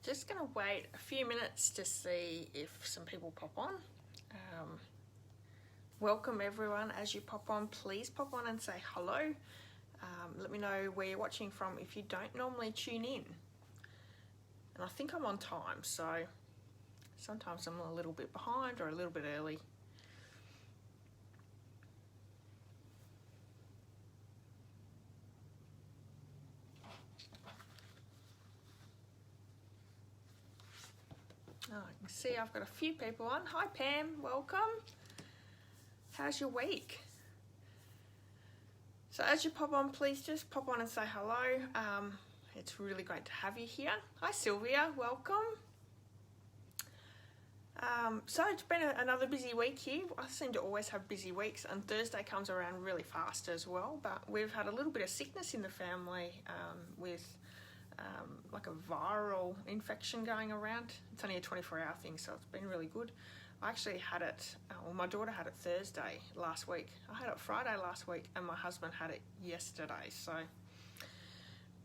just going to wait a few minutes to see if some people pop on. Welcome everyone. As you pop on, please pop on and say hello. Let me know where you're watching from if you don't normally tune in. And I think I'm on time, so sometimes I'm a little bit behind or a little bit early. Oh, you can see I've got a few people on. Hi Pam, welcome. How's your week? So as you pop on, please just pop on and say hello. It's really great to have you here. Hi Sylvia, welcome. So it's been another busy week here. I seem to always have busy weeks, and Thursday comes around really fast as well, but we've had a little bit of sickness in the family with like a viral infection going around. It's only a 24-hour thing, so it's been really good. I actually had it, well, my daughter had it Thursday last week. I had it Friday last week, and my husband had it yesterday, so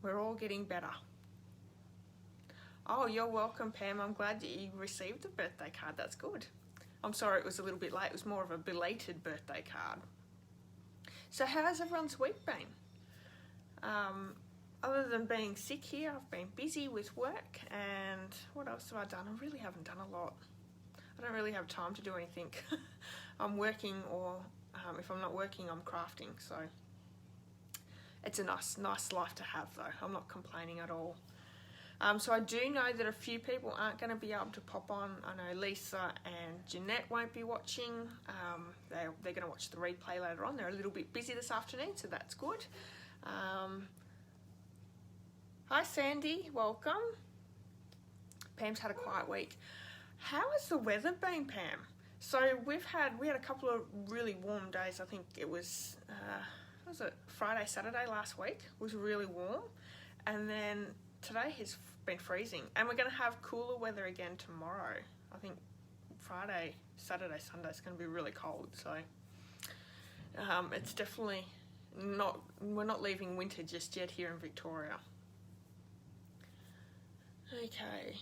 we're all getting better. Oh, you're welcome, Pam. I'm glad that you received a birthday card. That's good. I'm sorry it was a little bit late. It was more of a belated birthday card. So how's everyone's week been? Other than being sick here, I've been busy with work, and what else have I done? I really haven't done a lot. I don't really have time to do anything. I'm working, or if I'm not working, I'm crafting, so it's a nice life to have though. I'm not complaining at all. So I do know that a few people aren't going to be able to pop on. I know Lisa and Jeanette won't be watching. They're going to watch the replay later on. They're a little bit busy this afternoon, so that's good. Hi Sandy, welcome. Pam's had a quiet week. How has the weather been, Pam? So we had a couple of really warm days. I think it was Friday, Saturday last week. It was really warm, and then today has been freezing, and we're going to have cooler weather again tomorrow. I think Friday, Saturday, Sunday is going to be really cold, so it's definitely not, we're not leaving winter just yet here in Victoria. Okay,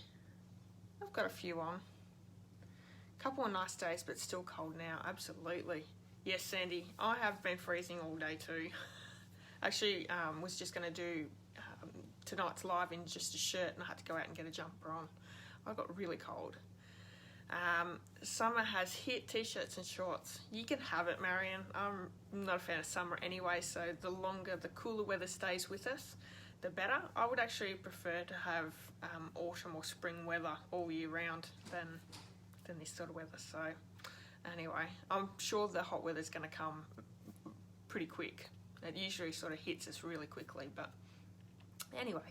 I've got a few on. Couple of nice days, but still cold now, absolutely. Yes, Sandy, I have been freezing all day too. Actually, was just going to do tonight's live in just a shirt, and I had to go out and get a jumper on. I got really cold. Summer has hit, t-shirts and shorts. You can have it, Marion. I'm not a fan of summer anyway, so the longer, the cooler weather stays with us, the better. I would actually prefer to have autumn or spring weather all year round than this sort of weather. So anyway, I'm sure the hot weather's going to come pretty quick. It usually sort of hits us really quickly, but anyway.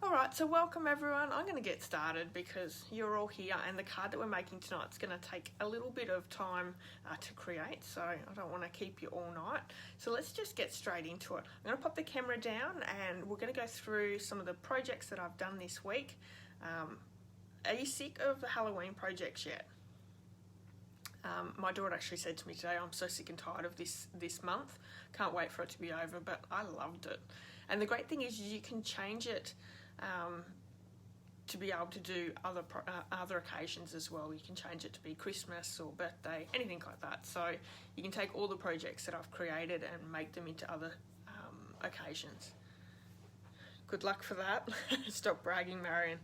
Alright, so welcome everyone. I'm going to get started because you're all here, and the card that we're making tonight is going to take a little bit of time to create, so I don't want to keep you all night. So let's just get straight into it. I'm going to pop the camera down, and we're going to go through some of the projects that I've done this week. Are you sick of the Halloween projects yet? My daughter actually said to me today, I'm so sick and tired of this month. Can't wait for it to be over, but I loved it. And the great thing is you can change it to be able to do other occasions as well. You can change it to be Christmas or birthday, anything like that. So you can take all the projects that I've created and make them into other occasions. Good luck for that. Stop bragging, Marion.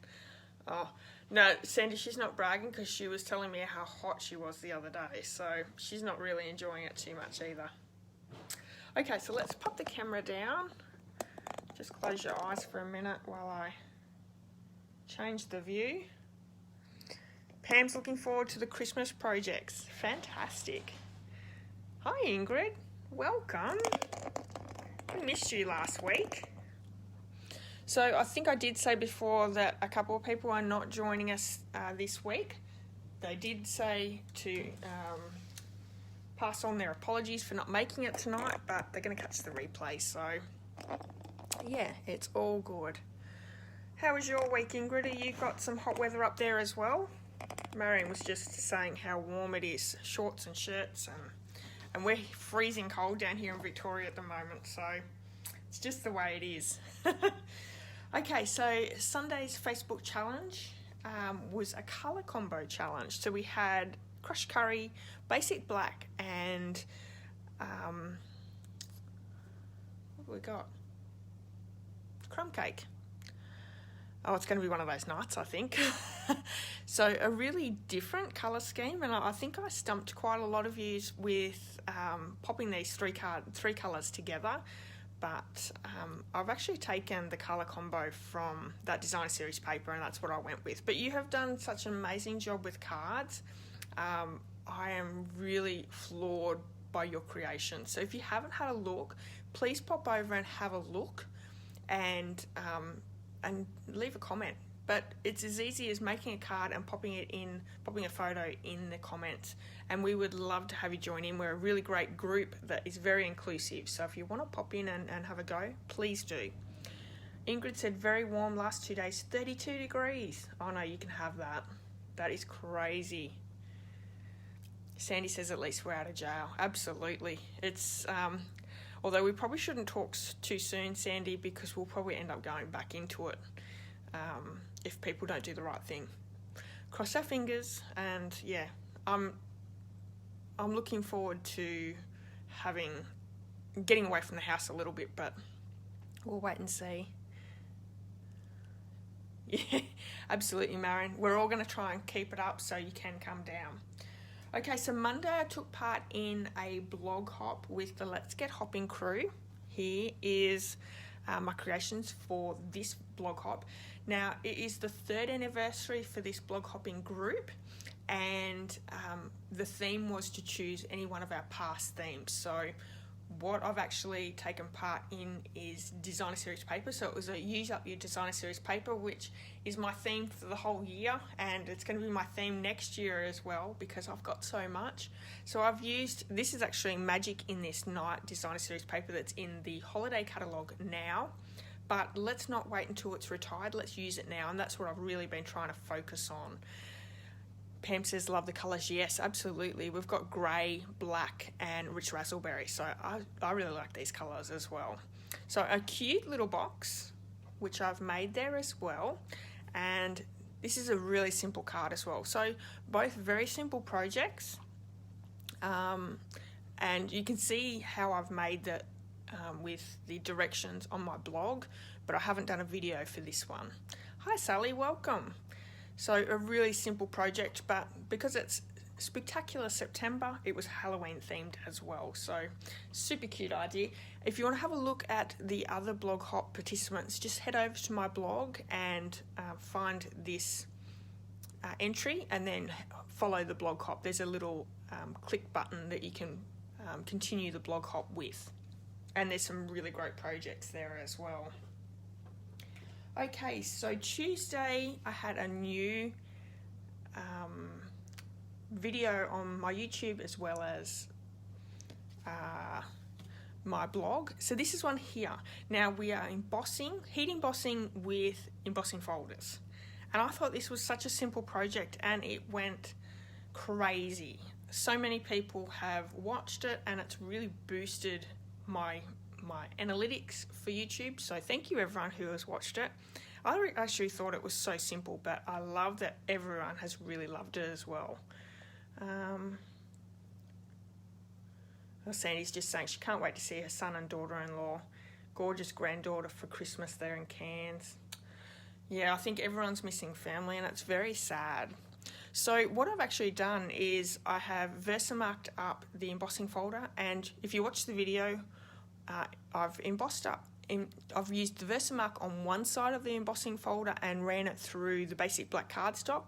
Oh, no, Sandy, she's not bragging because she was telling me how hot she was the other day, so she's not really enjoying it too much either. Okay, so let's pop the camera down. Just close your eyes for a minute while I change the view. Pam's looking forward to the Christmas projects. Fantastic. Hi Ingrid, welcome. I missed you last week. So I think I did say before that a couple of people are not joining us this week. They did say to pass on their apologies for not making it tonight, but they're going to catch the replay, so yeah, it's all good. How was your week, Ingrid? You got some hot weather up there as well? Marion was just saying how warm it is, shorts and shirts, and we're freezing cold down here in Victoria at the moment, so it's just the way it is. Okay, so Sunday's Facebook challenge was a colour combo challenge. So we had crushed curry, basic black, and what have we got? Crumb cake. Oh, it's going to be one of those nights, I think. So a really different colour scheme, and I think I stumped quite a lot of you with popping these three colours together. But I've actually taken the colour combo from that designer series paper, and that's what I went with. But you have done such an amazing job with cards. I am really floored by your creation. So if you haven't had a look, please pop over and have a look, and leave a comment. But it's as easy as making a card and popping a photo in the comments. And we would love to have you join in. We're a really great group that is very inclusive. So if you want to pop in and have a go, please do. Ingrid said, very warm last 2 days, 32 degrees. Oh no, you can have that. That is crazy. Sandy says, at least we're out of jail. Absolutely. It's, although we probably shouldn't talk too soon, Sandy, because we'll probably end up going back into it. If people don't do the right thing. Cross our fingers, and yeah, I'm looking forward to getting away from the house a little bit, but we'll wait and see. Yeah, absolutely, Marion. We're all going to try and keep it up so you can come down. Okay, so Monday I took part in a blog hop with the Let's Get Hopping crew. Here is my creations for this blog hop. Now, it is the 3rd anniversary for this blog hopping group, and the theme was to choose any one of our past themes. So what I've actually taken part in is designer series paper. So it was a use up your designer series paper, which is my theme for the whole year, and it's going to be my theme next year as well because I've got so much. So I've used, this is actually Magic in This Night designer series paper that's in the holiday catalogue now. But let's not wait until it's retired. Let's use it now, and that's what I've really been trying to focus on. Pam says, love the colours. Yes, absolutely. We've got grey, black, and rich raspberry. So I really like these colours as well. So a cute little box, which I've made there as well. And this is a really simple card as well. So both very simple projects. And you can see how I've made that with the directions on my blog, but I haven't done a video for this one. Hi Sally, welcome. So a really simple project, but because it's Spectacular September, it was Halloween themed as well. So super cute idea. If you want to have a look at the other blog hop participants, just head over to my blog and find this entry and then follow the blog hop. There's a little click button that you can continue the blog hop with. And there's some really great projects there as well. Okay, so Tuesday I had a new video on my YouTube as well as my blog. So this is one here. Now we are heat embossing with embossing folders. And I thought this was such a simple project and it went crazy. So many people have watched it and it's really boosted my analytics for YouTube, so thank you everyone who has watched it. I actually thought it was so simple, but I love that everyone has really loved it as well. Sandy's just saying she can't wait to see her son and daughter-in-law. Gorgeous granddaughter for Christmas there in Cairns. Yeah, I think everyone's missing family and it's very sad. So what I've actually done is I have Versamarked up the embossing folder, and if you watch the video, I've used the Versamark on one side of the embossing folder and ran it through the basic black cardstock,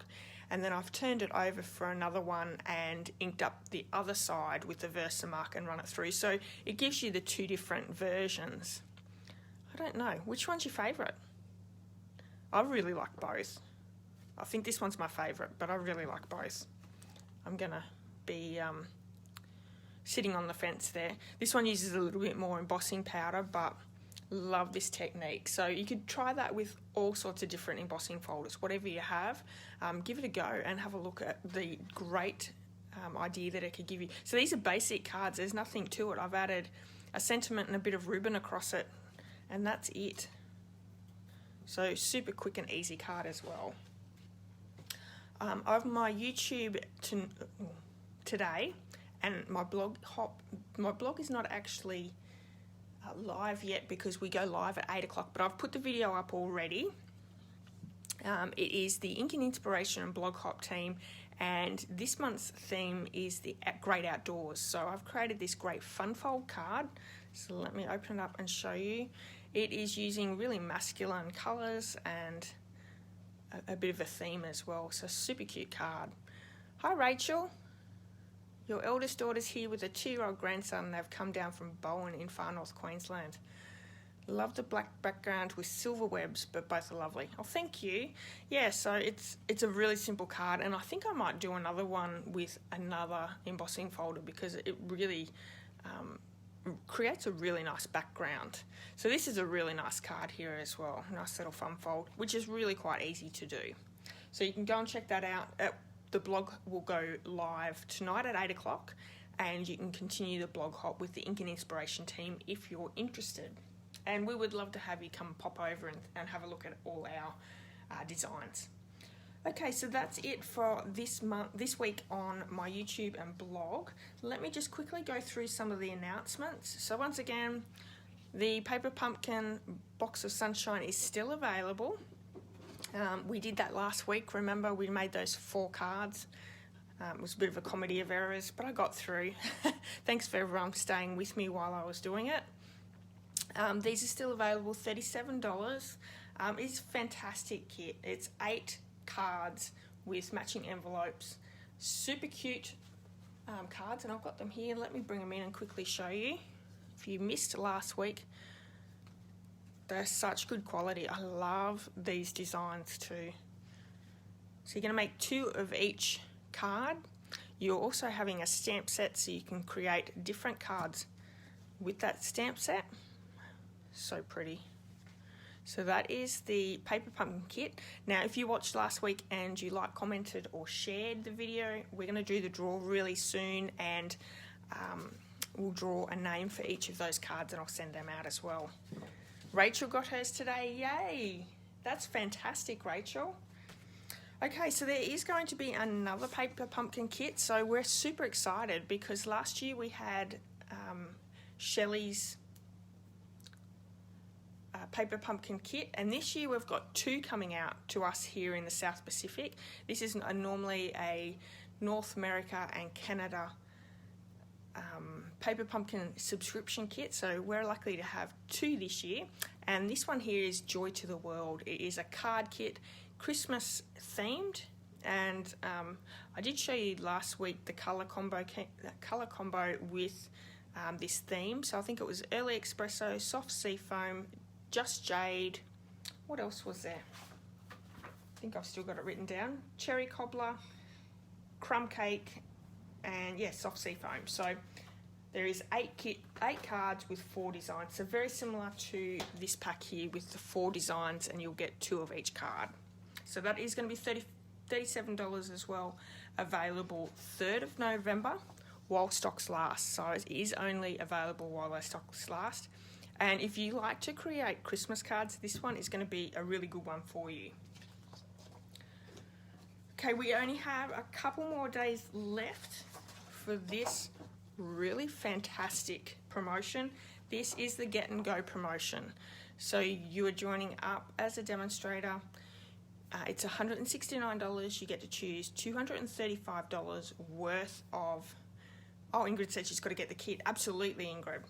and then I've turned it over for another one and inked up the other side with the Versamark and run it through. So it gives you the two different versions. I don't know, which one's your favourite? I really like both. I think this one's my favourite, but I really like both. I'm going to be sitting on the fence there. This one uses a little bit more embossing powder, but love this technique. So you could try that with all sorts of different embossing folders, whatever you have. Give it a go and have a look at the great idea that it could give you. So these are basic cards. There's nothing to it. I've added a sentiment and a bit of ribbon across it, and that's it. So super quick and easy card as well. Of my YouTube today, and my blog is not actually live yet because we go live at 8 o'clock, but I've put the video up already. It is the Ink and Inspiration and Blog Hop team, and this month's theme is the Great Outdoors. So I've created this great fun fold card. So let me open it up and show you. It is using really masculine colours and a bit of a theme as well. So super cute card. Hi Rachel. Your eldest daughter's here with a 2-year-old grandson. They've come down from Bowen in far north Queensland. Love the black background with silver webs, but both are lovely. Oh, thank you. Yeah, so it's a really simple card, and I think I might do another one with another embossing folder because it really creates a really nice background. So this is a really nice card here as well. Nice little fun fold, which is really quite easy to do. So you can go and check that out. The blog will go live tonight at 8 o'clock, and you can continue the blog hop with the Ink and Inspiration team if you're interested. And we would love to have you come pop over and have a look at all our designs. Okay, so that's it for this week on my YouTube and blog. Let me just quickly go through some of the announcements. So once again, the Paper Pumpkin Box of Sunshine is still available. We did that last week. Remember, we made those 4 cards. It was a bit of a comedy of errors, but I got through. Thanks for everyone staying with me while I was doing it. These are still available, $37. It's a fantastic kit. It's 8 cards with matching envelopes. Super cute cards, and I've got them here. Let me bring them in and quickly show you. If you missed last week, they're such good quality. I love these designs too. So you're going to make 2 of each card. You're also having a stamp set, so you can create different cards with that stamp set. So pretty. So that is the Paper Pumpkin kit. Now, if you watched last week and you commented or shared the video, we're going to do the draw really soon, and we'll draw a name for each of those cards, and I'll send them out as well. Rachel got hers today. Yay! That's fantastic, Rachel. Okay, so there is going to be another Paper Pumpkin kit. So we're super excited because last year we had Shelley's Paper Pumpkin kit, and this year we've got 2 coming out to us here in the South Pacific. This is normally a North America and Canada Paper Pumpkin subscription kit, so we're likely to have 2 this year, and this one here is Joy to the World. It is a card kit, Christmas themed, and I did show you last week the colour combo with this theme. So I think it was Early Espresso, Soft Seafoam, Just Jade. What else was there? I think I've still got it written down. Cherry Cobbler, Crumb Cake, and yeah, Soft Seafoam. So there is 8 cards with 4 designs. So very similar to this pack here with the 4 designs, and you'll get 2 of each card. So that is going to be $37 as well. Available 3rd of November while stocks last. So it is only available while those stocks last. And if you like to create Christmas cards, this one is going to be a really good one for you. Okay, we only have a couple more days left for this really fantastic promotion. This is the Get and Go promotion. So you are joining up as a demonstrator. It's $169. You get to choose $235 worth of... Oh, Ingrid said she's got to get the kit. Absolutely, Ingrid.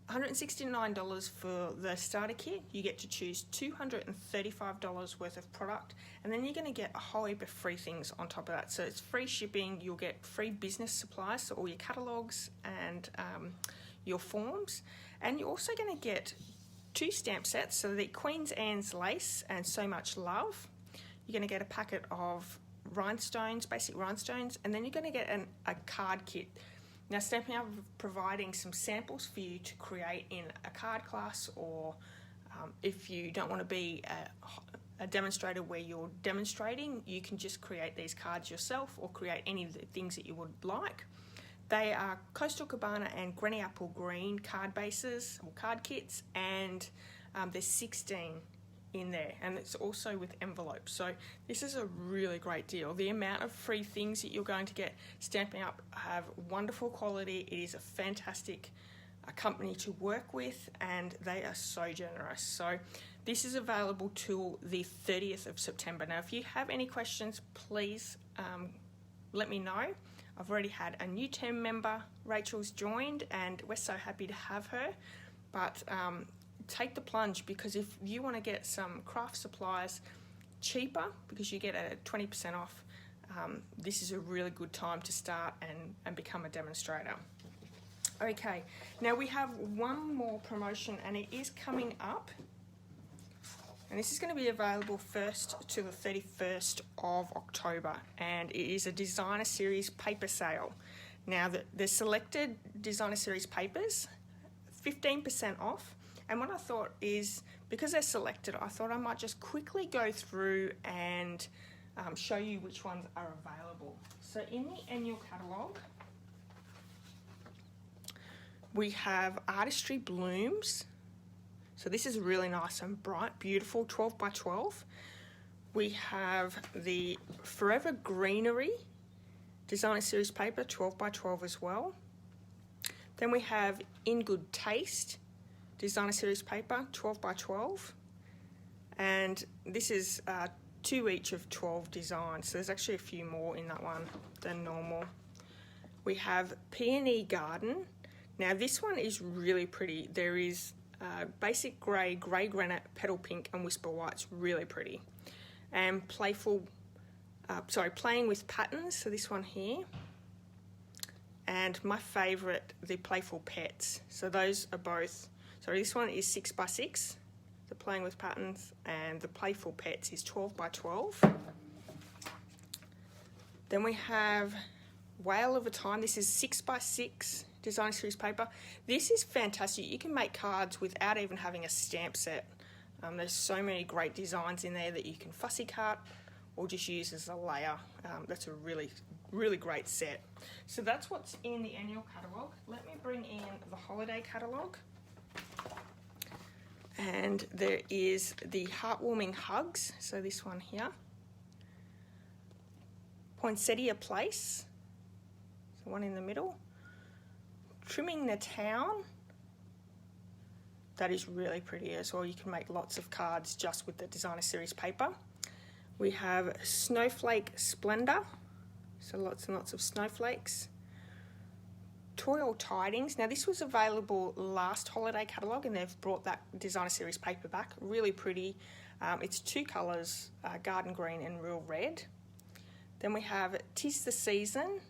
$169 for the starter kit. You get to choose $235 worth of product, and then you're going to get a whole heap of free things on top of that. So it's free shipping. You'll get free business supplies, so all your catalogues and your forms, and you're also going to get 2 stamp sets. So the Queen's Anne's Lace and So Much Love. You're going to get a packet of rhinestones, basic rhinestones, and then you're going to get a card kit. Now, Stampin' Up! Providing some samples for you to create in a card class, or if you don't want to be a demonstrator where you're demonstrating, you can just create these cards yourself or create any of the things that you would like. They are Coastal Cabana and Granny Apple Green card bases or card kits, and there's 16 in there, and it's also with envelopes. So this is a really great deal. The amount of free things that you're going to get Stampin' Up have wonderful quality. It is a fantastic company to work with, and they are so generous. So this is available till the 30th of September. Now, if you have any questions, please let me know. I've already had a new team member, Rachel's joined, and we're so happy to have her. But take the plunge, because if you want to get some craft supplies cheaper, because you get a 20% off, this is a really good time to start and become a demonstrator. Okay, now we have one more promotion, and it is coming up, and this is going to be available 1st to the 31st of October, and it is a designer series paper sale. Now the selected designer series papers, 15% off, and what I thought is, because they're selected, I thought I might just quickly go through and show you which ones are available. So in the annual catalogue, we have Artistry Blooms. So this is really nice and bright, beautiful, 12 by 12. We have the Forever Greenery Designer Series paper, 12 by 12 as well. Then we have In Good Taste Designer Series paper, 12 by 12. And this is 2 each of 12 designs. So there's actually a few more in that one than normal. We have Peony Garden. Now this one is really pretty. There is basic grey, grey granite, petal pink and whisper white's really pretty. And Playing with Patterns, so this one here. And my favourite, the Playful Pets. So those are both, sorry, this one is 6 by 6, the Playing with Patterns, and the Playful Pets is 12 by 12. Then we have Whale of a Time. This is 6 by 6 designer series paper. This is fantastic. You can make cards without even having a stamp set. There's so many great designs in there that you can fussy cut or just use as a layer. That's a really, really great set. So that's what's in the annual catalogue. Let me bring in the holiday catalogue. And there is the Heartwarming Hugs. So this one here. Poinsettia Place. So one in the middle. Trimming the Town. That is really pretty as well. You can make lots of cards just with the designer series paper. We have Snowflake Splendor. So lots and lots of snowflakes. Toil Tidings. Now this was available last holiday catalogue, and they've brought that designer series paper back. Really pretty. It's 2 colours, garden green and real red. Then we have Tis the Season.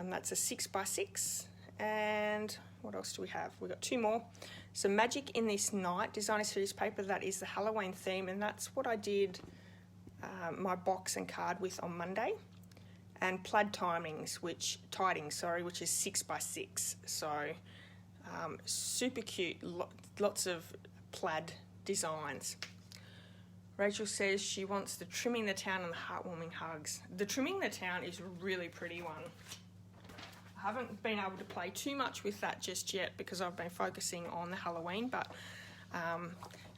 That's a 6 by 6. And what else do we have? We've got 2 more. So Magic in This Night designer series paper. That is the Halloween theme, and that's what I did my box and card with on Monday. And Plaid Tidings, which is 6 by 6. So super cute. Lots of plaid designs. Rachel says she wants the Trimming the Town and the Heartwarming Hugs. The Trimming the Town is a really pretty one. I haven't been able to play too much with that just yet because I've been focusing on the Halloween, but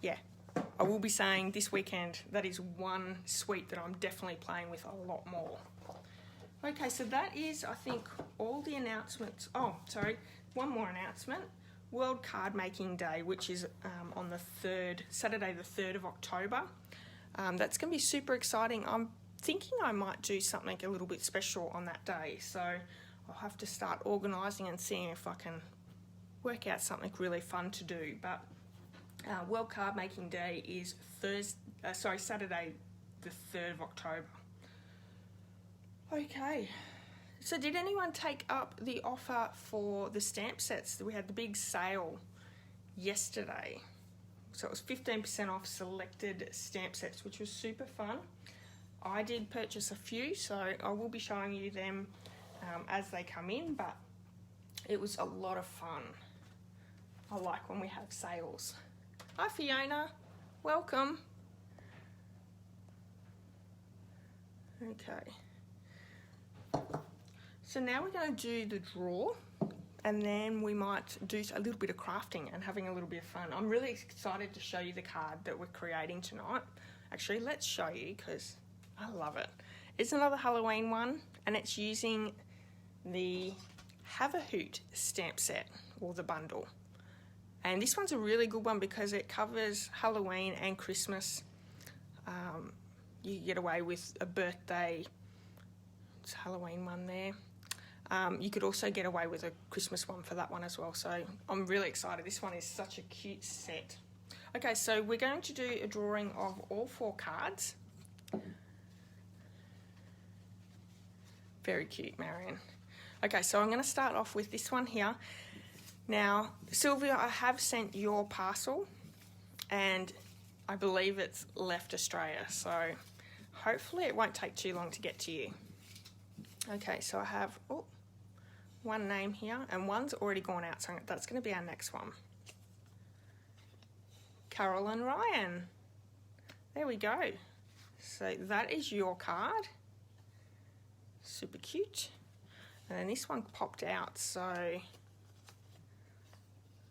yeah, I will be saying this weekend that is one suite that I'm definitely playing with a lot more. Okay, so that is, I think, all the announcements. Oh, sorry, one more announcement. World Card Making Day, which is on the 3rd, Saturday the 3rd of October. That's going to be super exciting. I'm thinking I might do something a little bit special on that day, so I'll have to start organising and seeing if I can work out something really fun to do. But World Card Making Day is Saturday the 3rd of October. Okay, so did anyone take up the offer for the stamp sets? We had the big sale yesterday. So it was 15% off selected stamp sets, which was super fun. I did purchase a few, so I will be showing you them as they come in, but it was a lot of fun. I like when we have sales. Hi Fiona, welcome. Okay. So now we're going to do the draw, and then we might do a little bit of crafting and having a little bit of fun. I'm really excited to show you the card that we're creating tonight. Actually, let's show you because I love it. It's another Halloween one, and it's using the Have a Hoot stamp set, or the bundle. And this one's a really good one because it covers Halloween and Christmas. You get away with a birthday, it's a Halloween one there. You could also get away with a Christmas one for that one as well. So I'm really excited. This one is such a cute set. Okay, so we're going to do a drawing of all 4 cards. Very cute, Marion. Okay, so I'm going to start off with this one here. Now, Sylvia, I have sent your parcel, and I believe it's left Australia, so hopefully it won't take too long to get to you. Okay, so I have one name here, and one's already gone out, so that's going to be our next one. Carolyn Ryan. There we go. So that is your card. Super cute. And then this one popped out, so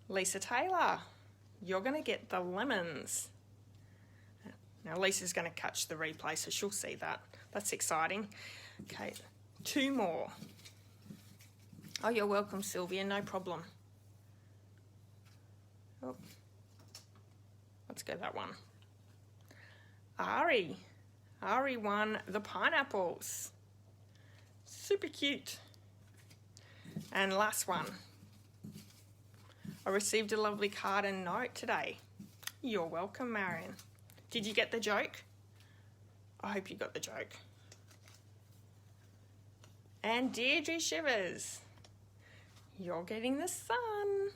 Lisa Taylor, you're going to get the lemons. Now Lisa's going to catch the replay, so she'll see that. That's exciting. Okay, 2 more. Oh, you're welcome, Sylvia, no problem. Oh, let's go that one. Ari won the pineapples. Super cute. And last one. I received a lovely card and note today. You're welcome, Marion. Did you get the joke? I hope you got the joke. And Deidre Chivers, you're getting the sun.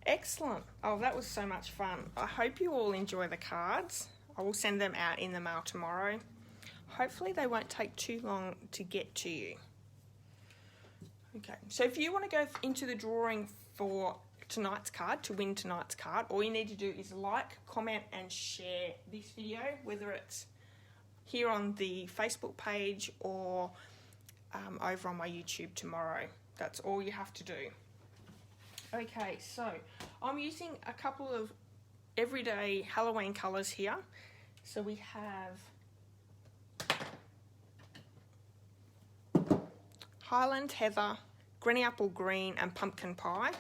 Excellent. Oh, that was so much fun. I hope you all enjoy the cards. I will send them out in the mail tomorrow. Hopefully they won't take too long to get to you. Okay, so if you want to go into the drawing for tonight's card, to win tonight's card, all you need to do is like, comment and share this video, whether it's here on the Facebook page or over on my YouTube tomorrow. That's all you have to do. Okay, so I'm using a couple of everyday Halloween colours here. So we have Highland Heather, Granny Apple Green and Pumpkin Pie.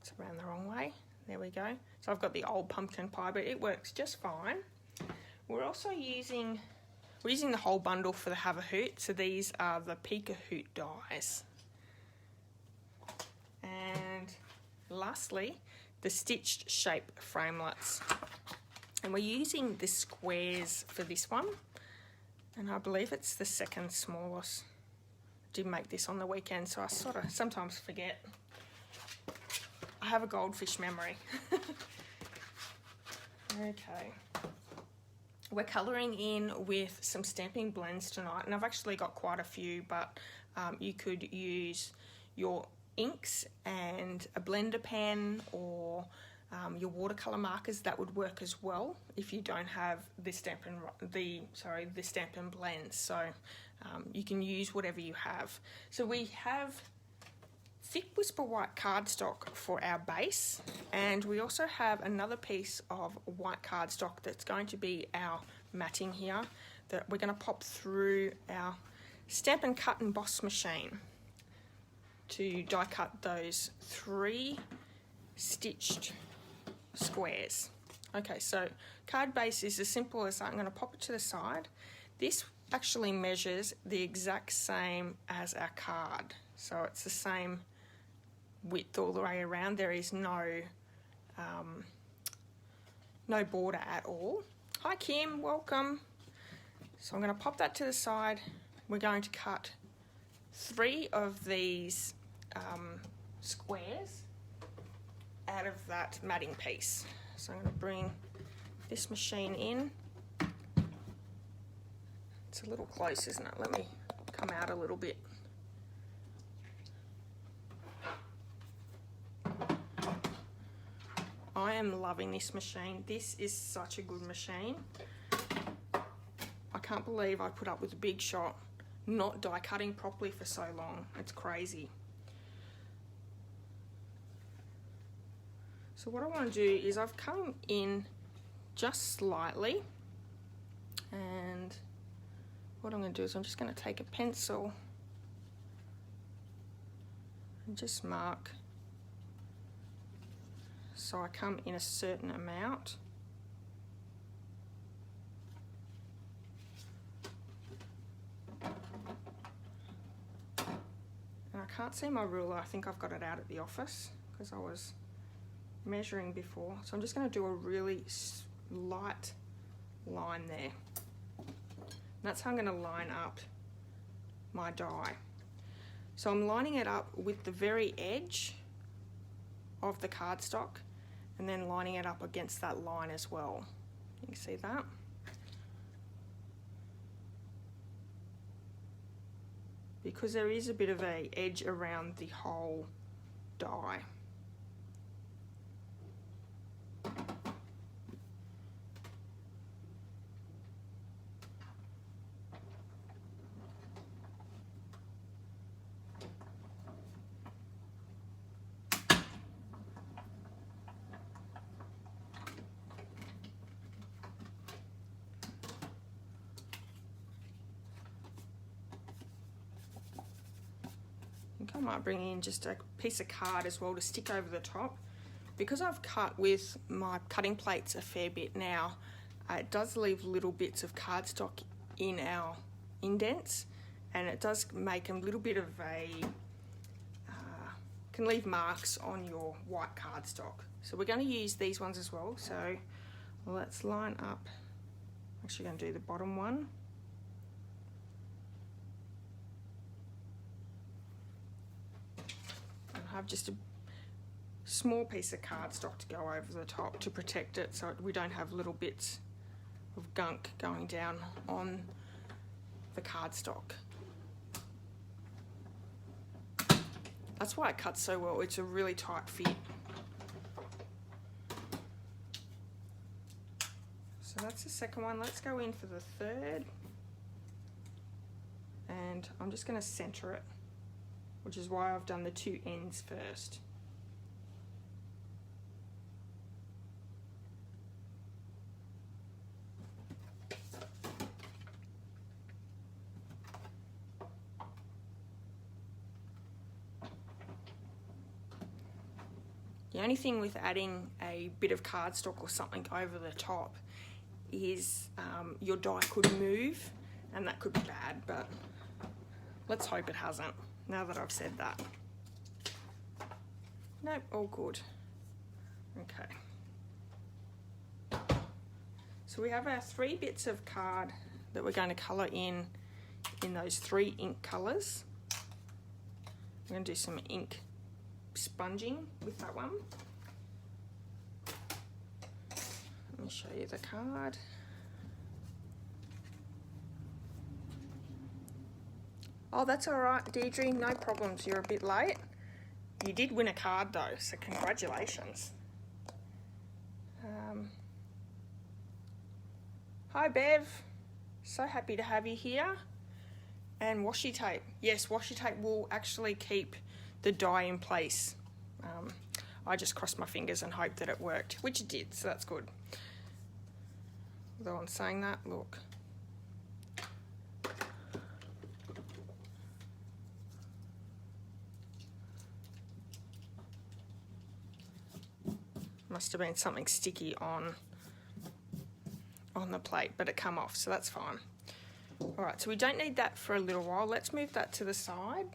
It's around the wrong way. There we go. So I've got the old pumpkin pie, but it works just fine. We're also using the whole bundle for the Have a Hoot. So these are the Pika Hoot dies. And lastly, the stitched shape framelits. And we're using the squares for this one. And I believe it's the second smallest. I did make this on the weekend, so I sort of sometimes forget. I have a goldfish memory. Okay. We're colouring in with some stamping blends tonight, and I've actually got quite a few, but you could use your inks and a blender pen or your watercolour markers. That would work as well if you don't have the stamp and blends. So you can use whatever you have. So we have thick Whisper White cardstock for our base, and we also have another piece of white cardstock that's going to be our matting here that we're going to pop through our Stamp and Cut and Boss machine to die cut those 3 stitched squares. Okay, so card base is as simple as that. I'm going to pop it to the side. This actually measures the exact same as our card, so it's the same width all the way around. There is no border at all. Hi Kim, welcome. So I'm going to pop that to the side. We're going to cut 3 of these squares out of that matting piece. So I'm going to bring this machine in. It's a little close, isn't it? Let me come out a little bit. I am loving this machine. This is such a good machine. I can't believe I put up with a Big Shot not die cutting properly for so long. It's crazy. So what I want to do is I've come in just slightly, and what I'm going to do is I'm just going to take a pencil and just mark so I come in a certain amount. And I can't see my ruler. I think I've got it out at the office because I was measuring before. So I'm just going to do a really light line there. And that's how I'm going to line up my die. So I'm lining it up with the very edge of the cardstock and then lining it up against that line as well. You can see that. Because there is a bit of an edge around the whole die. I might bring in just a piece of card as well to stick over the top. Because I've cut with my cutting plates a fair bit now, it does leave little bits of cardstock in our indents, and it does make a little bit of a, can leave marks on your white cardstock. So we're going to use these ones as well. So let's line up, I'm actually going to do the bottom one. Have just a small piece of cardstock to go over the top to protect it so we don't have little bits of gunk going down on the cardstock. That's why it cuts so well. It's a really tight fit. So that's the second one. Let's go in for the third. And I'm just going to center it, which is why I've done the two ends first. The only thing with adding a bit of cardstock or something over the top is your die could move, and that could be bad, but let's hope it hasn't. Now that I've said that. Nope, all good. Okay. So we have our 3 bits of card that we're going to colour in those 3 ink colours. I'm going to do some ink sponging with that one. Let me show you the card. Oh, that's all right, Deidre, no problems. You're a bit late. You did win a card though, so congratulations. Hi, Bev. So happy to have you here. And washi tape. Yes, washi tape will actually keep the die in place. I just crossed my fingers and hoped that it worked, which it did, so that's good. Although I'm saying that, look. Must have been something sticky on the plate, but it come off, so that's fine. All right, so we don't need that for a little while. Let's move that to the side.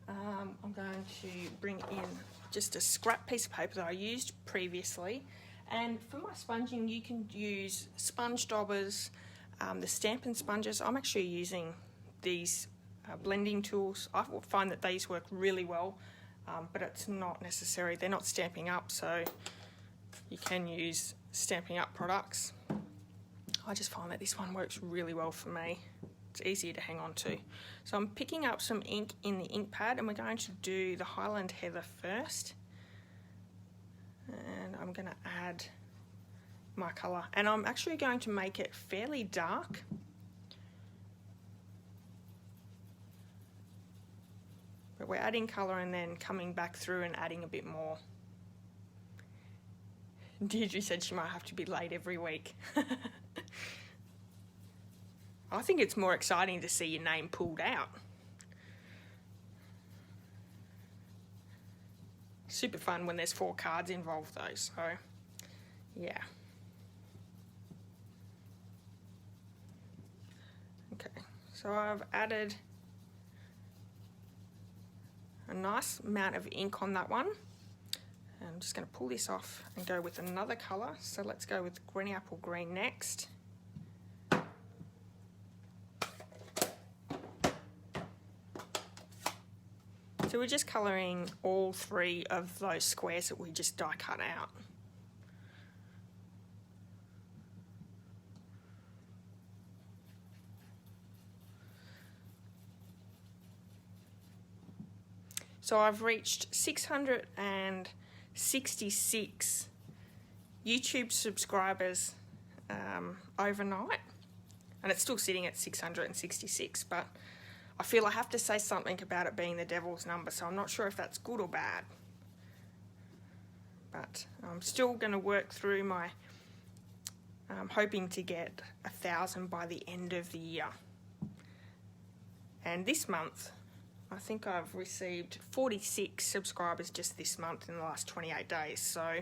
I'm going to bring in just a scrap piece of paper that I used previously. And for my sponging, you can use sponge daubers, the Stampin' sponges. I'm actually using these blending tools. I find that these work really well. But it's not necessary. They're not stamping up, so you can use stamping up products. I just find that this one works really well for me. It's easier to hang on to. So I'm picking up some ink in the ink pad, and we're going to do the Highland Heather first. And I'm going to add my colour. And I'm actually going to make it fairly dark. But we're adding colour and then coming back through and adding a bit more. Deidre said she might have to be late every week. I think it's more exciting to see your name pulled out. Super fun when there's 4 cards involved though, so yeah. Okay, so I've added a nice amount of ink on that one. I'm just going to pull this off and go with another colour. So let's go with green apple green next. So we're just colouring all 3 of those squares that we just die cut out. So I've reached 666 YouTube subscribers overnight, and it's still sitting at 666, but I feel I have to say something about it being the devil's number, so I'm not sure if that's good or bad. But I'm still going to work through my hoping to get 1,000 by the end of the year. And this month, I think I've received 46 subscribers just this month in the last 28 days, so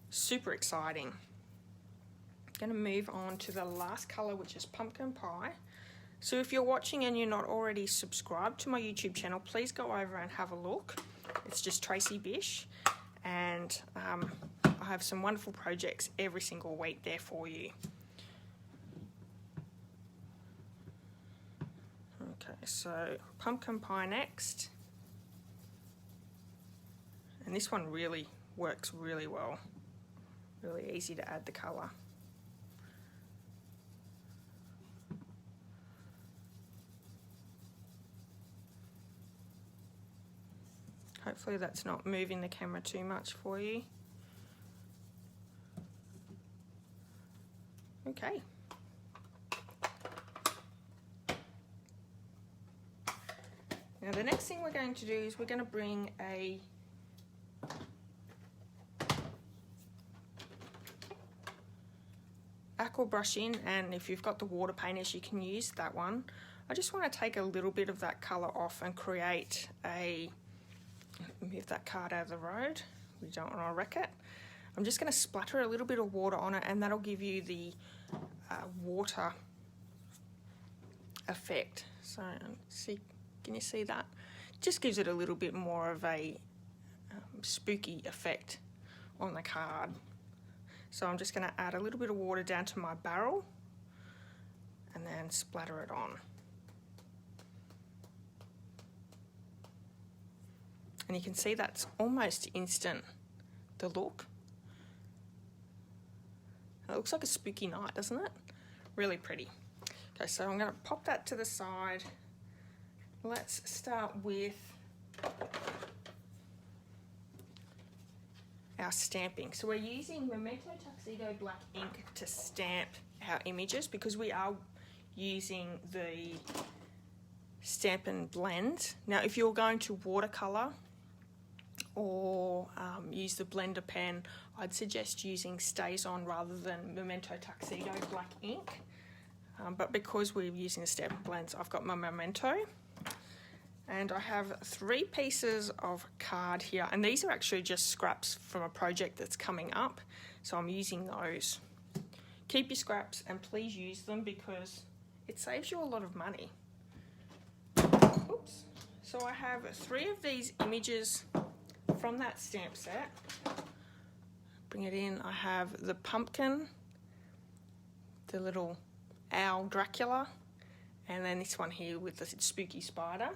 super exciting. Going to move on to the last colour, which is pumpkin pie. So if you're watching and you're not already subscribed to my YouTube channel, please go over and have a look. It's just Tracy Bish, and I have some wonderful projects every single week there for you. Okay, so pumpkin pie next. And this one really works really well. Really easy to add the colour. Hopefully that's not moving the camera too much for you. Okay. Now the next thing we're going to do is we're going to bring a aqua brush in, and if you've got the water painters you can use that one. I just want to take a little bit of that colour off and create a, move that card out of the road, we don't want to wreck it. I'm just going to splatter a little bit of water on it, and that'll give you the water effect. So see, can you see that? Just gives it a little bit more of a spooky effect on the card. So I'm just going to add a little bit of water down to my barrel and then splatter it on. And you can see that's almost instant, the look. It looks like a spooky night, doesn't it? Really pretty. Okay, so I'm going to pop that to the side. Let's start with our stamping. So we're using Memento Tuxedo Black ink to stamp our images because we are using the Stampin' Blend. Now if you're going to watercolour or use the blender pen, I'd suggest using StazOn rather than Memento Tuxedo Black ink. But because we're using the Stampin' Blends, I've got my Memento. And I have 3 pieces of card here, and these are actually just scraps from a project that's coming up, so I'm using those. Keep your scraps and please use them because it saves you a lot of money. Oops. So I have 3 of these images from that stamp set. Bring it in. I have the pumpkin, the little owl Dracula, and then this one here with the spooky spider.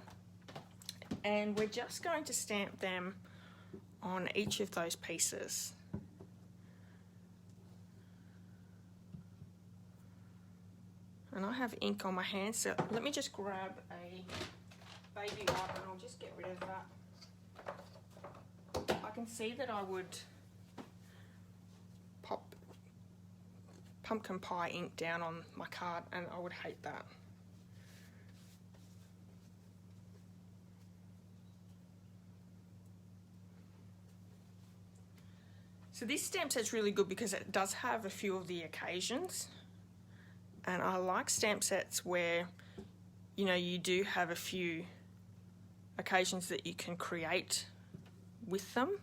And we're just going to stamp them on each of those pieces. And I have ink on my hands, so let me just grab a baby wipe and I'll just get rid of that. I can see that I would pop pumpkin pie ink down on my card, and I would hate that. So this stamp set's really good because it does have a few of the occasions, and I like stamp sets where, you know, you do have a few occasions that you can create with them.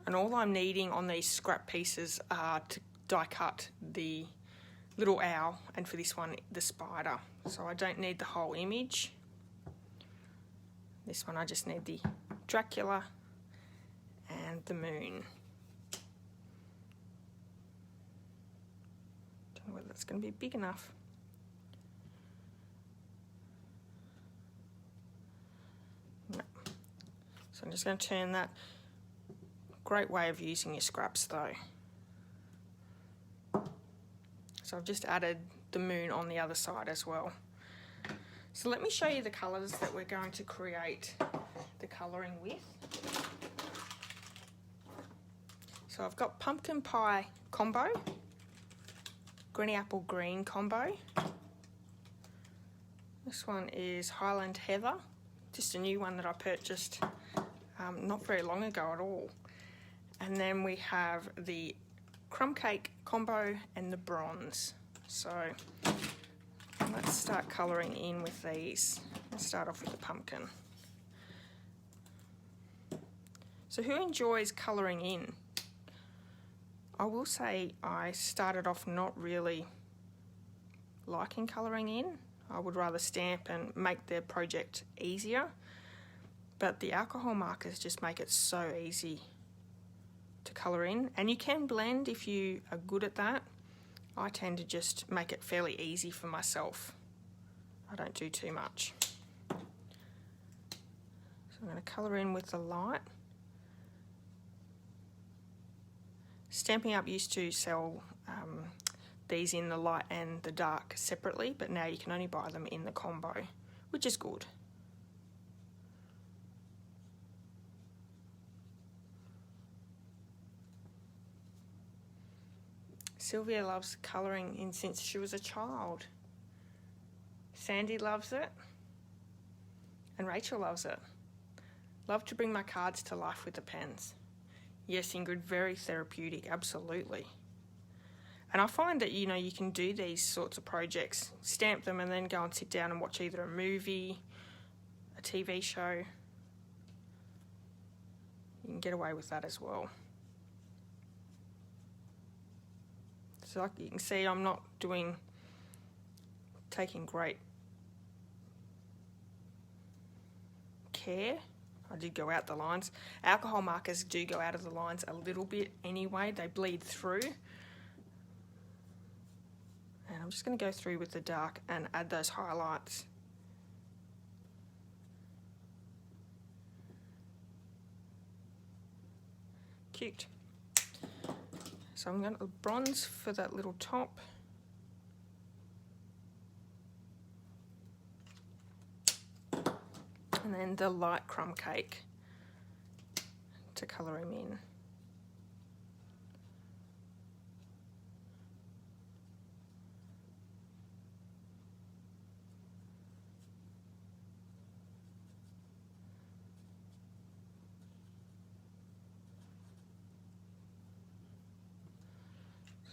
And all I'm needing on these scrap pieces are to die cut the little owl, and for this one, the spider. So I don't need the whole image. This one I just need the Dracula and the moon. Don't know whether that's going to be big enough. No. So I'm just going to turn that. Great way of using your scraps though. So I've just added the moon on the other side as well. So let me show you the colours that we're going to create the colouring with. So I've got pumpkin pie combo, Granny Apple Green combo. This one is Highland Heather, just a new one that I purchased not very long ago at all. And then we have the Crumb Cake combo and the bronze. So let's start colouring in with these. Let's start off with the pumpkin. So who enjoys colouring in? I will say I started off not really liking colouring in. I would rather stamp and make the project easier. But the alcohol markers just make it so easy to colour in, and you can blend if you are good at that. I tend to just make it fairly easy for myself. I don't do too much. So I'm going to colour in with the light. Stampin' Up used to sell these in the light and the dark separately, but now you can only buy them in the combo, which is good. Sylvia loves colouring in since she was a child. Sandy loves it. And Rachel loves it. Love to bring my cards to life with the pens. Yes, Ingrid, very therapeutic, absolutely. And I find that, you know, you can do these sorts of projects, stamp them and then go and sit down and watch either a movie, a TV show. You can get away with that as well. So like you can see, I'm not taking great care. I did go out the lines. Alcohol markers do go out of the lines a little bit anyway. They bleed through. And I'm just going to go through with the dark and add those highlights. Cute. So I'm going to bronze for that little top. And then the light crumb cake to colour him in.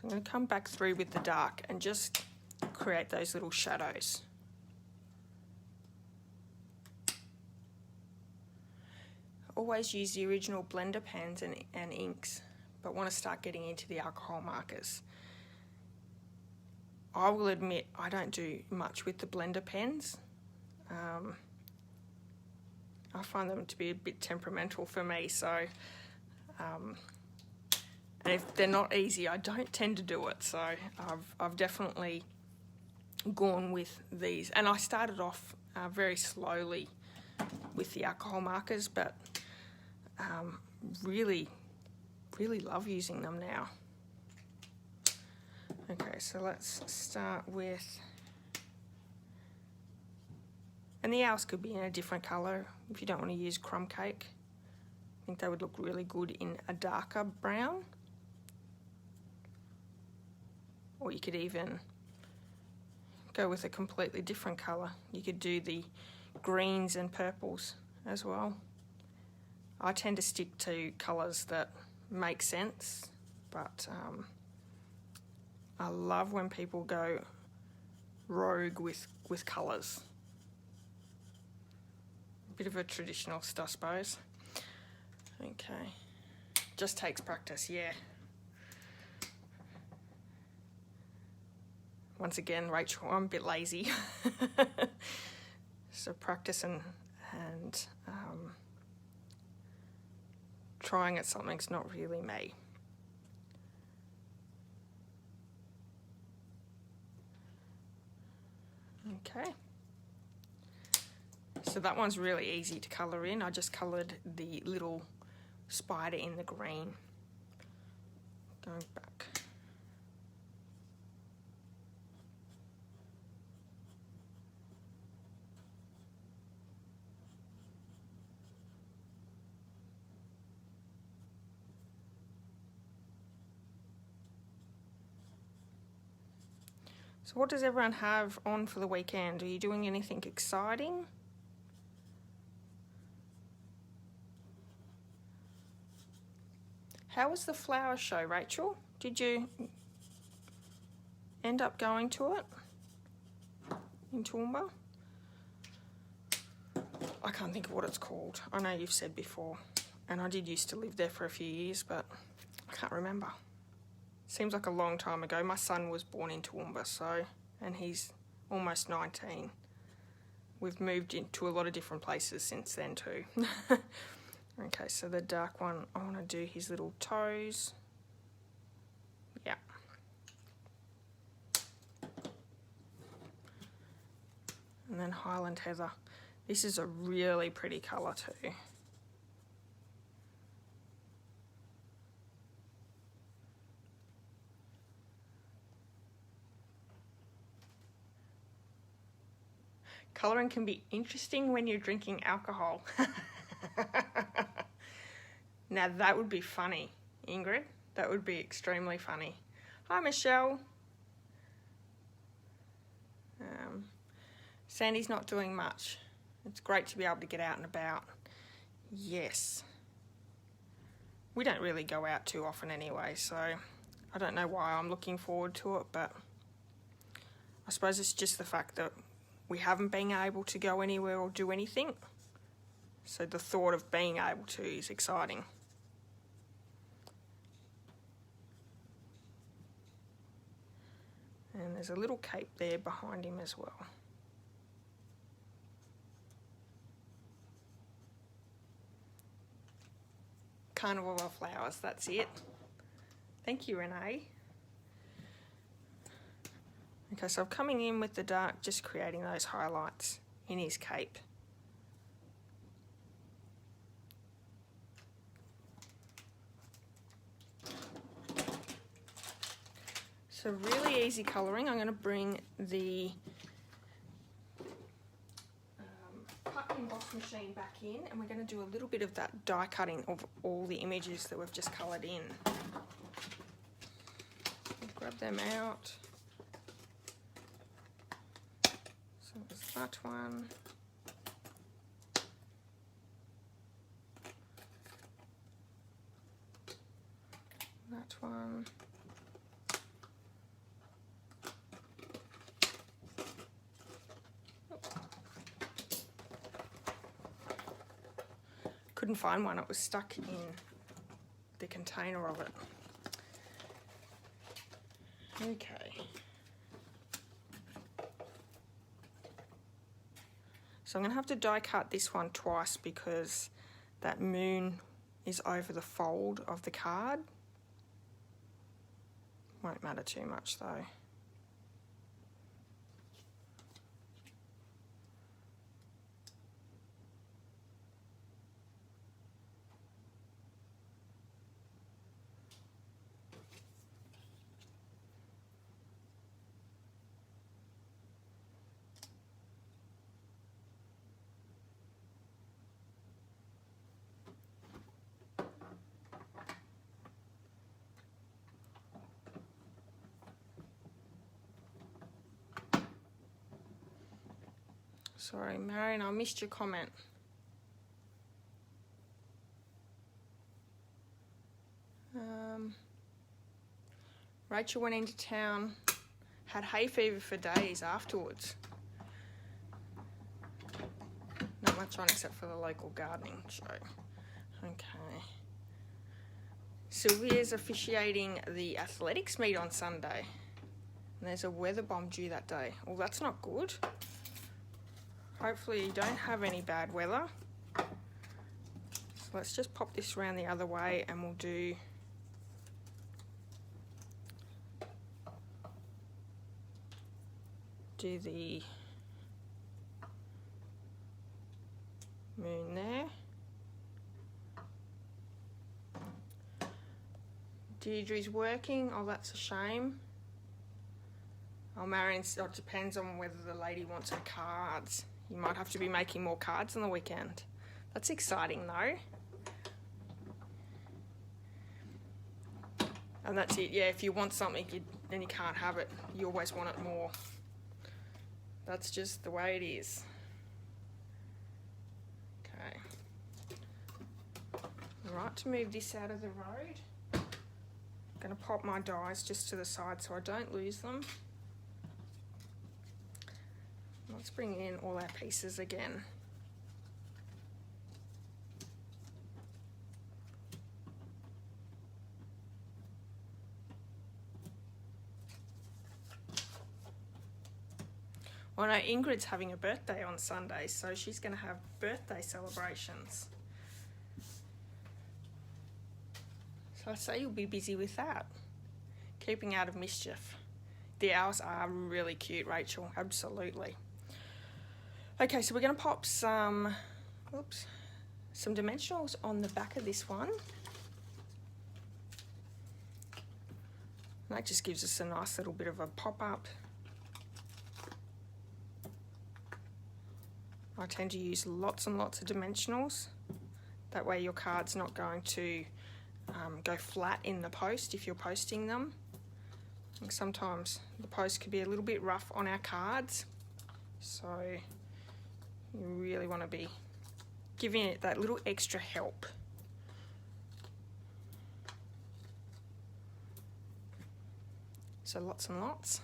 I'm going to come back through with the dark and just create those little shadows. Always use the original blender pens and inks, but want to start getting into the alcohol markers. I will admit I don't do much with the blender pens. I find them to be a bit temperamental for me, so and if they're not easy, I don't tend to do it. So I've definitely gone with these, and I started off very slowly with the alcohol markers, but really love using them now. Okay, so let's start with, and the owls could be in a different colour if you don't want to use crumb cake. I think they would look really good in a darker brown. Or you could even go with a completely different colour. You could do the greens and purples as well. I tend to stick to colours that make sense, but I love when people go rogue with colours. Bit of a traditionalist, I suppose. Okay, just takes practice, yeah. Once again, Rachel, I'm a bit lazy. So practice and trying at something's not really me. Okay. So that one's really easy to colour in. I just coloured the little spider in the green. Going back. So what does everyone have on for the weekend? Are you doing anything exciting? How was the flower show, Rachel? Did you end up going to it in Toowoomba? I can't think of what it's called. I know you've said before, and I did used to live there for a few years, but I can't remember. Seems like a long time ago. My son was born in Toowoomba, and he's almost 19. We've moved into a lot of different places since then too. Okay, so the dark one, I want to do his little toes. Yeah. And then Highland Heather. This is a really pretty colour too. Colouring can be interesting when you're drinking alcohol. Now that would be funny, Ingrid. That would be extremely funny. Hi, Michelle. Sandy's not doing much. It's great to be able to get out and about. Yes. We don't really go out too often anyway, so I don't know why I'm looking forward to it, but I suppose it's just the fact that we haven't been able to go anywhere or do anything. So the thought of being able to is exciting. And there's a little cape there behind him as well. Carnival of Flowers, that's it. Thank you, Renee. Okay, so I'm coming in with the dark, just creating those highlights in his cape. So really easy colouring. I'm going to bring the cut emboss machine back in, and we're going to do a little bit of that die cutting of all the images that we've just coloured in. Grab them out. So there's that one. That one. Couldn't find one, it was stuck in the container of it. Okay. So I'm going to have to die cut this one twice because that moon is over the fold of the card. Won't matter too much though. Sorry, Marion, I missed your comment. Rachel went into town, had hay fever for days afterwards. Not much on except for the local gardening show. Okay. Sylvia's officiating the athletics meet on Sunday. And there's a weather bomb due that day. Well, that's not good. Hopefully you don't have any bad weather. So let's just pop this around the other way and we'll do the moon there. Deidre's working. Oh, that's a shame. Oh, Marion's, it depends on whether the lady wants her cards. You might have to be making more cards on the weekend. That's exciting though. And that's it. Yeah, if you want something then you can't have it. You always want it more. That's just the way it is. Okay. Right, to move this out of the road, I'm going to pop my dies just to the side so I don't lose them. Let's bring in all our pieces again. Well, no, Ingrid's having a birthday on Sunday, so she's going to have birthday celebrations. So I say you'll be busy with that. Keeping out of mischief. The owls are really cute, Rachel, absolutely. Okay, so we're going to pop some dimensionals on the back of this one. And that just gives us a nice little bit of a pop-up. I tend to use lots and lots of dimensionals. That way your card's not going to go flat in the post if you're posting them. And sometimes the post could be a little bit rough on our cards. So you really want to be giving it that little extra help. So lots and lots.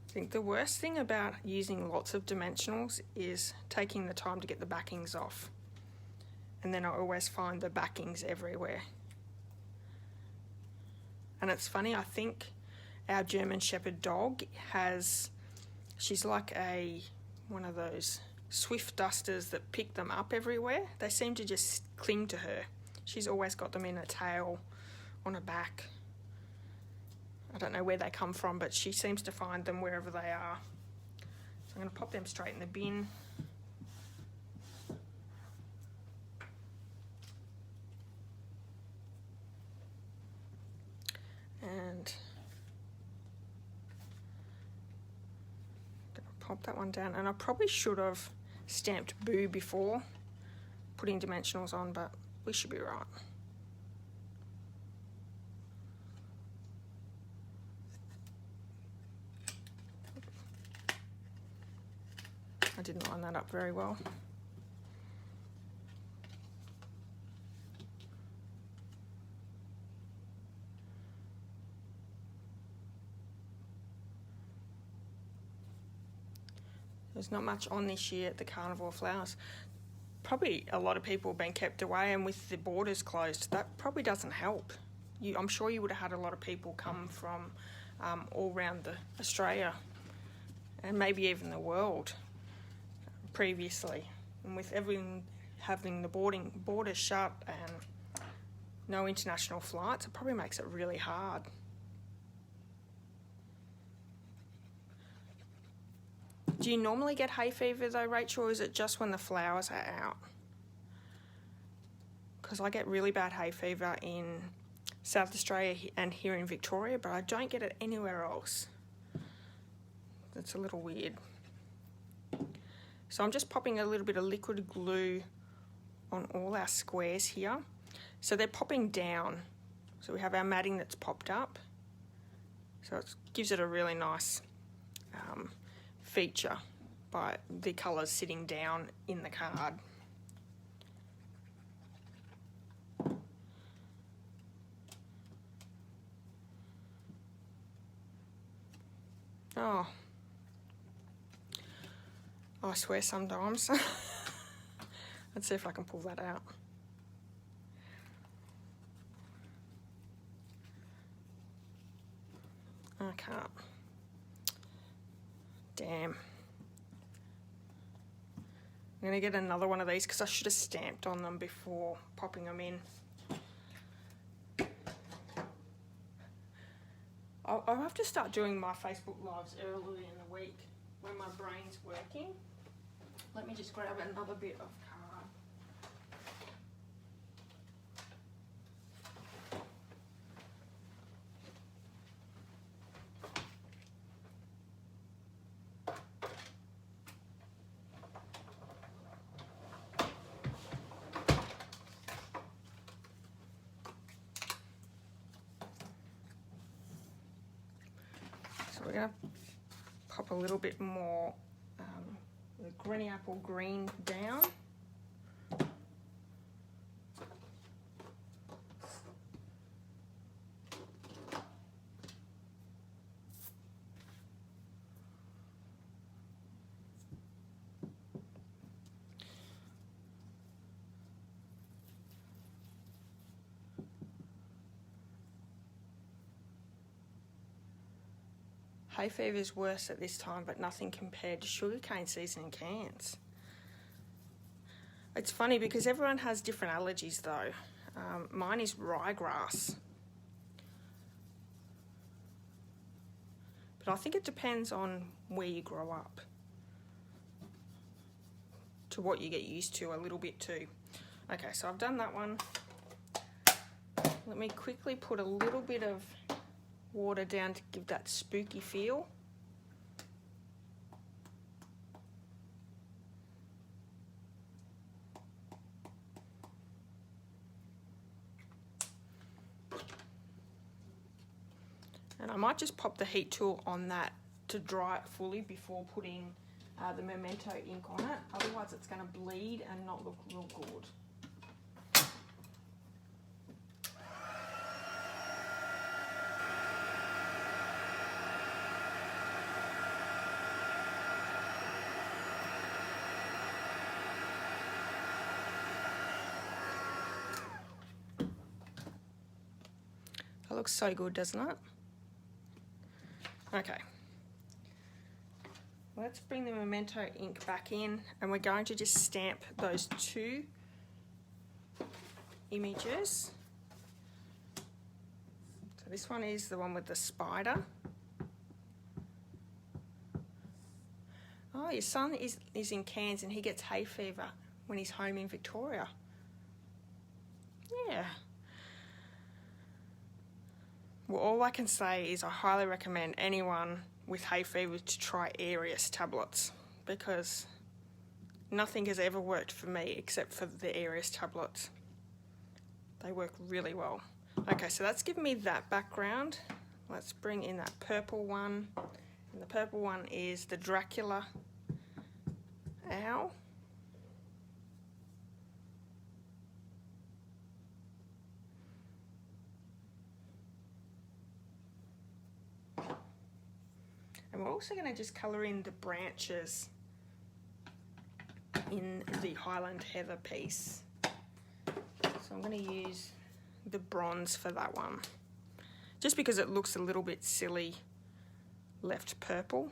I think the worst thing about using lots of dimensionals is taking the time to get the backings off. And then I always find the backings everywhere. And it's funny, I think our German Shepherd dog she's like one of those swift dusters that pick them up everywhere. They seem to just cling to her. She's always got them in her tail, on her back. I don't know where they come from, but she seems to find them wherever they are. So I'm going to pop them straight in the bin. And I'm going to pop that one down. And I probably should have stamped Boo before putting dimensionals on, but we should be right. I didn't line that up very well. There's not much on this year at the Carnival of Flowers. Probably a lot of people have been kept away, and with the borders closed, that probably doesn't help. I'm sure you would have had a lot of people come from all around Australia and maybe even the world previously. And with everything having the borders shut and no international flights, it probably makes it really hard. Do you normally get hay fever though, Rachel, or is it just when the flowers are out? Because I get really bad hay fever in South Australia and here in Victoria, but I don't get it anywhere else. It's a little weird. So I'm just popping a little bit of liquid glue on all our squares here. So they're popping down. So we have our matting that's popped up. So it gives it a really nice feature by the colours sitting down in the card. Oh, I swear sometimes. Let's see if I can pull that out. I can't. Damn. I'm going to get another one of these because I should have stamped on them before popping them in. I'll have to start doing my Facebook Lives early in the week when my brain's working. Let me just grab another bit of card. So we're going to pop a little bit more the granny apple green down. Hay fever is worse at this time, but nothing compared to sugarcane season in Cairns. It's funny because everyone has different allergies though. Mine is ryegrass. But I think it depends on where you grow up, to what you get used to a little bit too. Okay, so I've done that one. Let me quickly put a little bit of water down to give that spooky feel. And I might just pop the heat tool on that to dry it fully before putting the Memento ink on it. Otherwise it's going to bleed and not look real good. That looks so good, doesn't it? Okay. Let's bring the Memento ink back in and we're going to just stamp those two images. So this one is the one with the spider. Oh, your son is in Cairns and he gets hay fever when he's home in Victoria. Yeah. Well, all I can say is I highly recommend anyone with hay fever to try Arius tablets because nothing has ever worked for me except for the Arius tablets. They work really well. Okay, so that's given me that background. Let's bring in that purple one. And the purple one is the Dracula owl. And we're also going to just colour in the branches in the Highland Heather piece. So I'm going to use the bronze for that one, just because it looks a little bit silly left purple.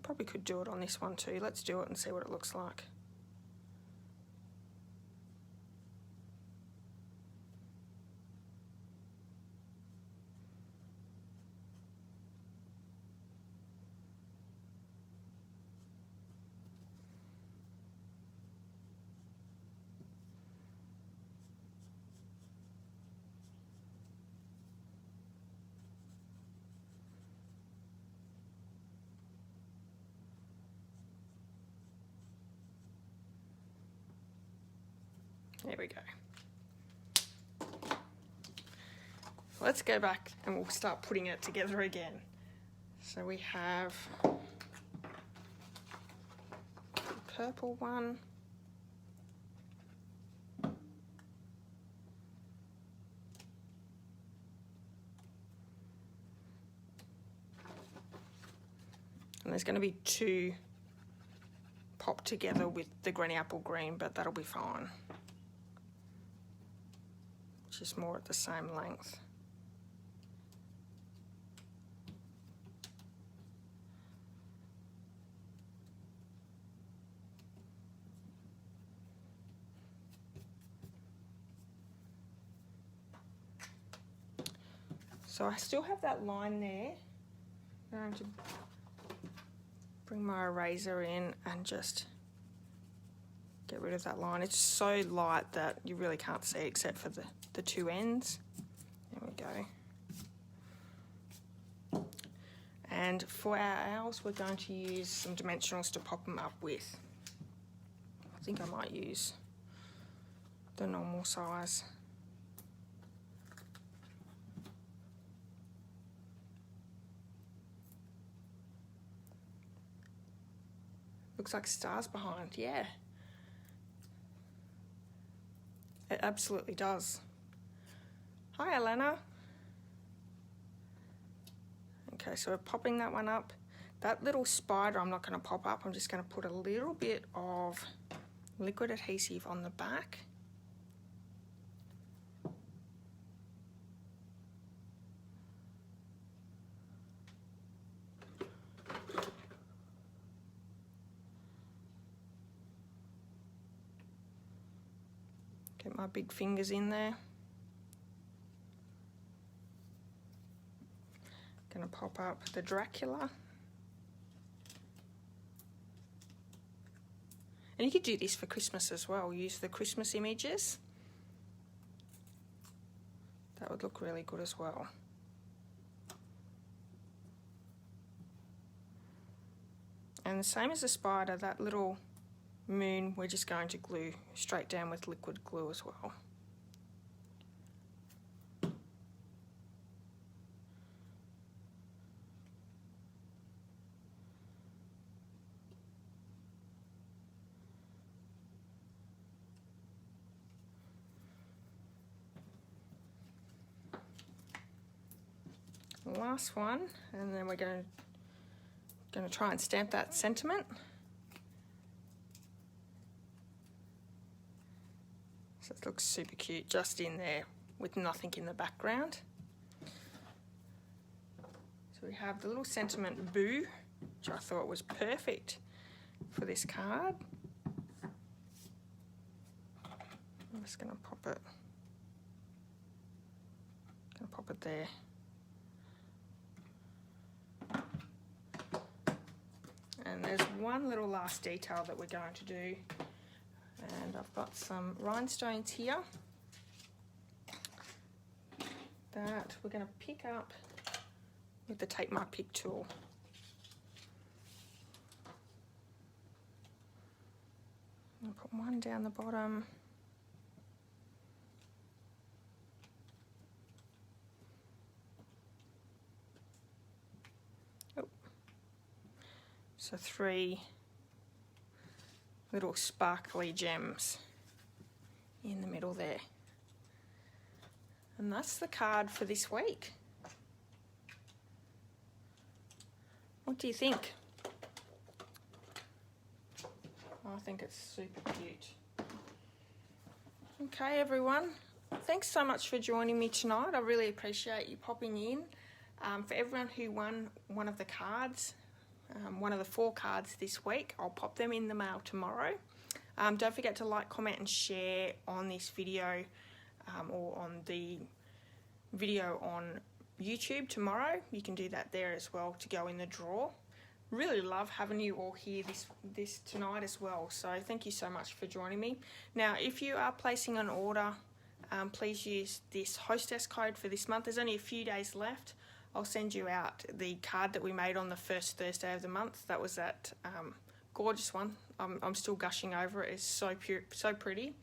Probably could do it on this one too. Let's do it and see what it looks like. There we go. Let's go back and we'll start putting it together again. So we have the purple one. And there's going to be two popped together with the granny apple green, but that'll be fine. Just more at the same length. So I still have that line there. I'm going to bring my eraser in and just get rid of that line. It's so light that you really can't see it except for the two ends. There we go. And for our owls, we're going to use some dimensionals to pop them up with. I think I might use the normal size. Looks like stars behind, yeah. It absolutely does. Hi, Alana. Okay, so we're popping that one up. That little spider I'm not going to pop up. I'm just going to put a little bit of liquid adhesive on the back. Get my big fingers in there. Gonna pop up the Dracula. And you could do this for Christmas as well. Use the Christmas images. That would look really good as well. And the same as the spider, that little moon, we're just going to glue straight down with liquid glue as well. The last one, and then we're going to try and stamp that sentiment. So it looks super cute just in there with nothing in the background. So we have the little sentiment boo, which I thought was perfect for this card. I'm just going to pop it there. And there's one little last detail that we're going to do. And I've got some rhinestones here that we're going to pick up with the Take My Pick tool. I'm going to put one down the bottom. Oh. So 3 little sparkly gems in the middle there. And that's the card for this week. What do you think? I think it's super cute. Okay, everyone. Thanks so much for joining me tonight. I really appreciate you popping in. For everyone who won one of the cards, one of the 4 cards this week, I'll pop them in the mail tomorrow. Don't forget to like, comment and share on this video or on the video on YouTube tomorrow. You can do that there as well to go in the draw. Really love having you all here this tonight as well. So thank you so much for joining me. Now, if you are placing an order, please use this hostess code for this month. There's only a few days left. I'll send you out the card that we made on the first Thursday of the month. That was that gorgeous one. I'm still gushing over it. It's so pure, so pretty.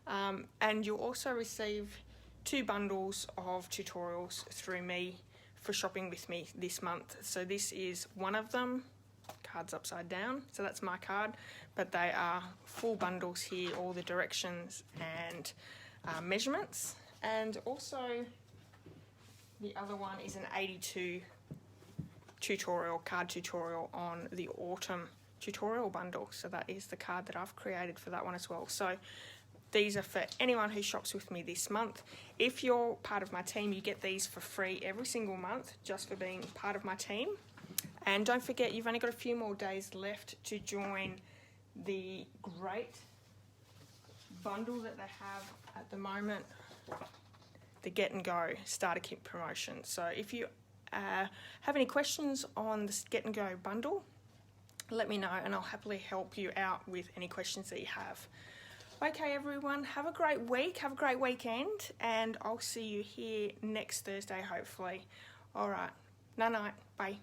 And you'll also receive 2 bundles of tutorials through me for shopping with me this month. So this is one of them, cards upside down, so that's my card, but they are full bundles here, all the directions and measurements. And also the other one is an 82 card tutorial on the autumn tutorial bundle, so that is the card that I've created for that one as well. So these are for anyone who shops with me this month. If you're part of my team, you get these for free every single month just for being part of my team. And don't forget, you've only got a few more days left to join the great bundle that they have at the moment, the Get and Go Starter Kit promotion. So if you have any questions on this Get and Go bundle, let me know and I'll happily help you out with any questions that you have. Okay everyone, have a great week, have a great weekend, and I'll see you here next Thursday hopefully. Alright, night night, bye.